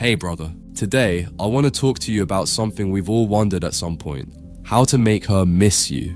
Hey brother, today I want to talk to you about something we've all wondered at some point. How to make her miss you.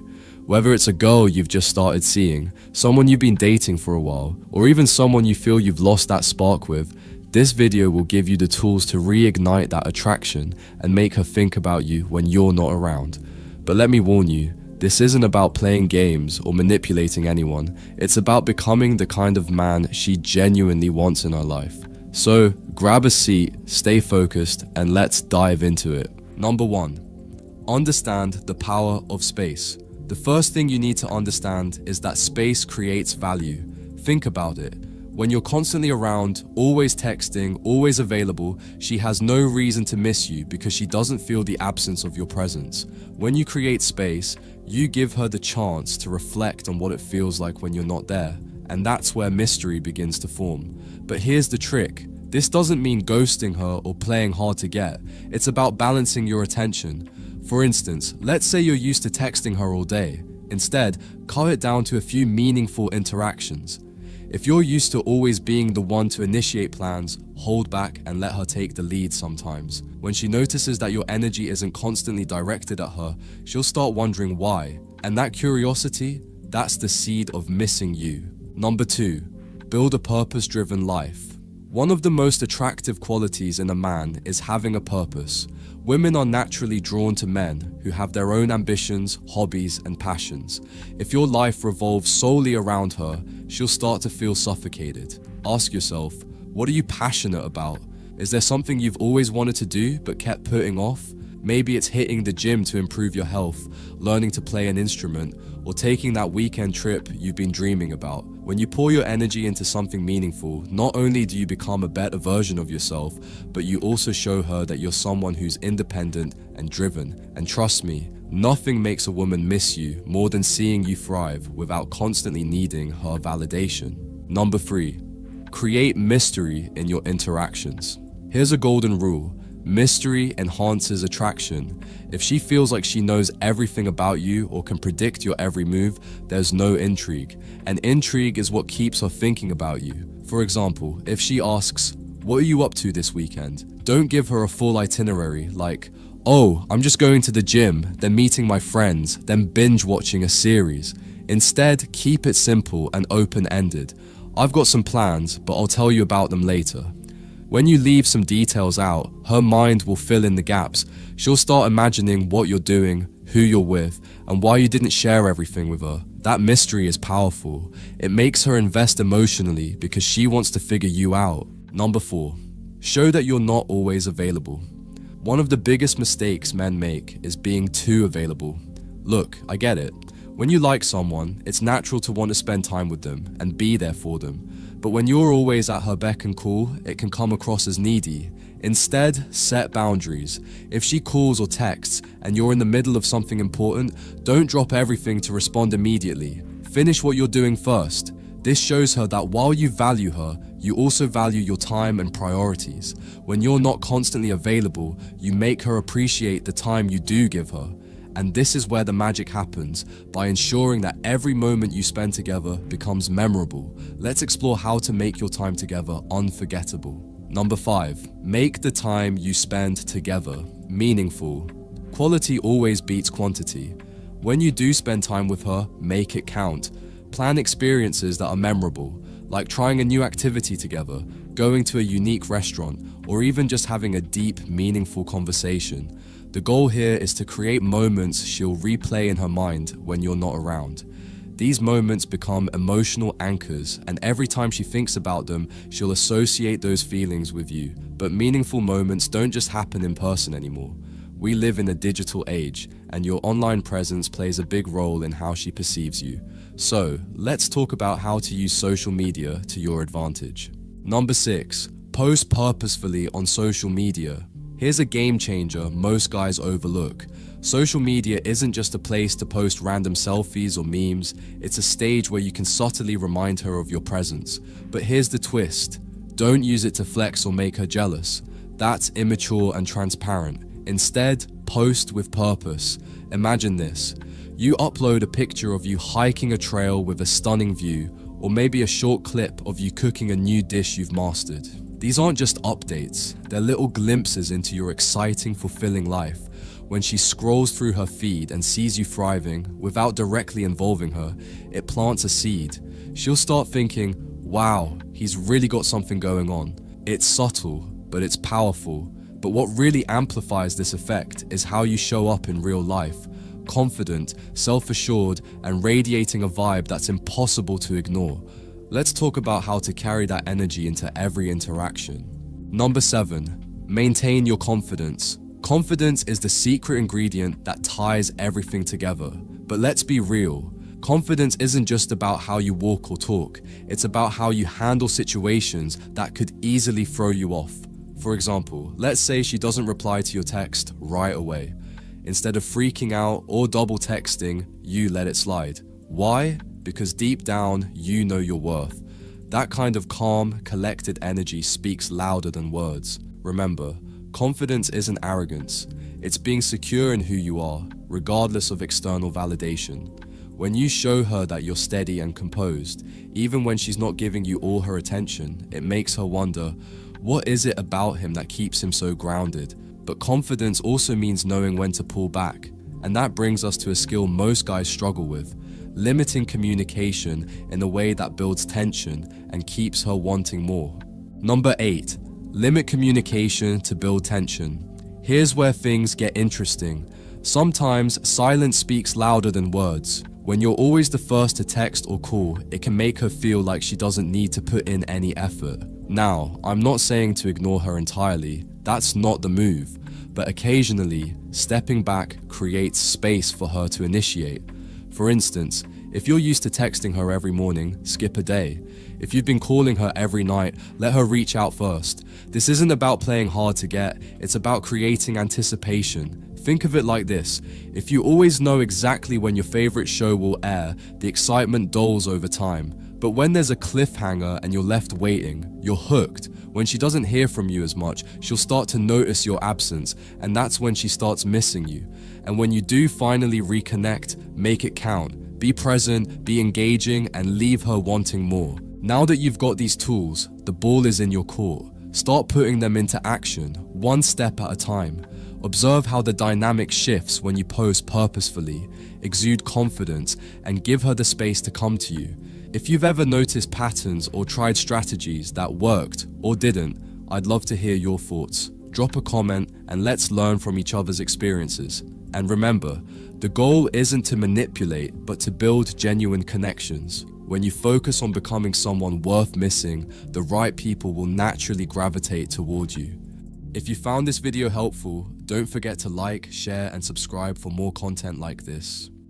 Whether it's a girl you've just started seeing, someone you've been dating for a while, or even someone you feel you've lost that spark with, this video will give you the tools to reignite that attraction and make her think about you when you're not around. But let me warn you, this isn't about playing games or manipulating anyone. It's about becoming the kind of man she genuinely wants in her life. So grab a seat, stay focused, and let's dive into it. Number 1. Understand the power of space. The first thing you need to understand is that space creates value. Think about it. When you're constantly around, always texting, always available, she has no reason to miss you because she doesn't feel the absence of your presence. When you create space, you give her the chance to reflect on what it feels like when you're not there. And that's where mystery begins to form. But here's the trick. This doesn't mean ghosting her or playing hard to get. It's about balancing your attention. For instance, let's say you're used to texting her all day. Instead, cut it down to a few meaningful interactions. If you're used to always being the one to initiate plans, hold back and let her take the lead sometimes. When she notices that your energy isn't constantly directed at her, she'll start wondering why. And that curiosity, that's the seed of missing you. Number 2, build a purpose-driven life. One of the most attractive qualities in a man is having a purpose. Women are naturally drawn to men who have their own ambitions, hobbies, and passions. If your life revolves solely around her, she'll start to feel suffocated. Ask yourself, what are you passionate about? Is there something you've always wanted to do but kept putting off? Maybe it's hitting the gym to improve your health, learning to play an instrument, or taking that weekend trip you've been dreaming about. When you pour your energy into something meaningful, not only do you become a better version of yourself, but you also show her that you're someone who's independent and driven. And trust me, nothing makes a woman miss you more than seeing you thrive without constantly needing her validation. Number 3, create mystery in your interactions. Here's a golden rule. Mystery enhances attraction. If she feels like she knows everything about you or can predict your every move, there's no intrigue. And intrigue is what keeps her thinking about you. For example, if she asks, "What are you up to this weekend?" Don't give her a full itinerary like, "Oh, I'm just going to the gym, then meeting my friends, then binge watching a series." Instead, keep it simple and open-ended. "I've got some plans, but I'll tell you about them later." When you leave some details out, her mind will fill in the gaps. She'll start imagining what you're doing, who you're with, and why you didn't share everything with her. That mystery is powerful. It makes her invest emotionally because she wants to figure you out. Number 4, show that you're not always available. One of the biggest mistakes men make is being too available. Look, I get it. When you like someone, it's natural to want to spend time with them and be there for them. But when you're always at her beck and call, it can come across as needy. Instead, set boundaries. If she calls or texts and you're in the middle of something important, don't drop everything to respond immediately. Finish what you're doing first. This shows her that while you value her, you also value your time and priorities. When you're not constantly available, you make her appreciate the time you do give her. And this is where the magic happens, by ensuring that every moment you spend together becomes memorable. Let's explore how to make your time together unforgettable. Number 5, make the time you spend together meaningful. Quality always beats quantity. When you do spend time with her, make it count. Plan experiences that are memorable, like trying a new activity together, going to a unique restaurant, or even just having a deep, meaningful conversation. The goal here is to create moments she'll replay in her mind when you're not around. These moments become emotional anchors, and every time she thinks about them, she'll associate those feelings with you. But meaningful moments don't just happen in person anymore. We live in a digital age, and your online presence plays a big role in how she perceives you. So, let's talk about how to use social media to your advantage. Number 6, post purposefully on social media. Here's a game changer most guys overlook. Social media isn't just a place to post random selfies or memes, it's a stage where you can subtly remind her of your presence. But here's the twist. Don't use it to flex or make her jealous. That's immature and transparent. Instead, post with purpose. Imagine this. You upload a picture of you hiking a trail with a stunning view, or maybe a short clip of you cooking a new dish you've mastered. These aren't just updates, they're little glimpses into your exciting, fulfilling life. When she scrolls through her feed and sees you thriving without directly involving her, it plants a seed. She'll start thinking, wow, he's really got something going on. It's subtle, but it's powerful. But what really amplifies this effect is how you show up in real life. Confident, self-assured, and radiating a vibe that's impossible to ignore. Let's talk about how to carry that energy into every interaction. Number 7, maintain your confidence. Confidence is the secret ingredient that ties everything together. But let's be real. Confidence isn't just about how you walk or talk. It's about how you handle situations that could easily throw you off. For example, let's say she doesn't reply to your text right away. Instead of freaking out or double texting, you let it slide. Why? Because deep down, you know your worth. That kind of calm, collected energy speaks louder than words. Remember, confidence isn't arrogance. It's being secure in who you are, regardless of external validation. When you show her that you're steady and composed, even when she's not giving you all her attention, it makes her wonder, what is it about him that keeps him so grounded? But confidence also means knowing when to pull back. And that brings us to a skill most guys struggle with, limiting communication in a way that builds tension and keeps her wanting more. Number 8, limit communication to build tension. Here's where things get interesting. Sometimes silence speaks louder than words. When you're always the first to text or call, it can make her feel like she doesn't need to put in any effort. Now, I'm not saying to ignore her entirely. That's not the move. But occasionally, stepping back creates space for her to initiate. For instance, if you're used to texting her every morning, skip a day. If you've been calling her every night, let her reach out first. This isn't about playing hard to get, it's about creating anticipation. Think of it like this: if you always know exactly when your favorite show will air, the excitement dulls over time. But when there's a cliffhanger and you're left waiting, you're hooked. When she doesn't hear from you as much, she'll start to notice your absence, and that's when she starts missing you. And when you do finally reconnect, make it count. Be present, be engaging, and leave her wanting more. Now that you've got these tools, the ball is in your court. Start putting them into action, one step at a time. Observe how the dynamic shifts when you pose purposefully, exude confidence, and give her the space to come to you. If you've ever noticed patterns or tried strategies that worked or didn't, I'd love to hear your thoughts. Drop a comment and let's learn from each other's experiences. And remember, the goal isn't to manipulate, but to build genuine connections. When you focus on becoming someone worth missing, the right people will naturally gravitate toward you. If you found this video helpful, don't forget to like, share, and subscribe for more content like this.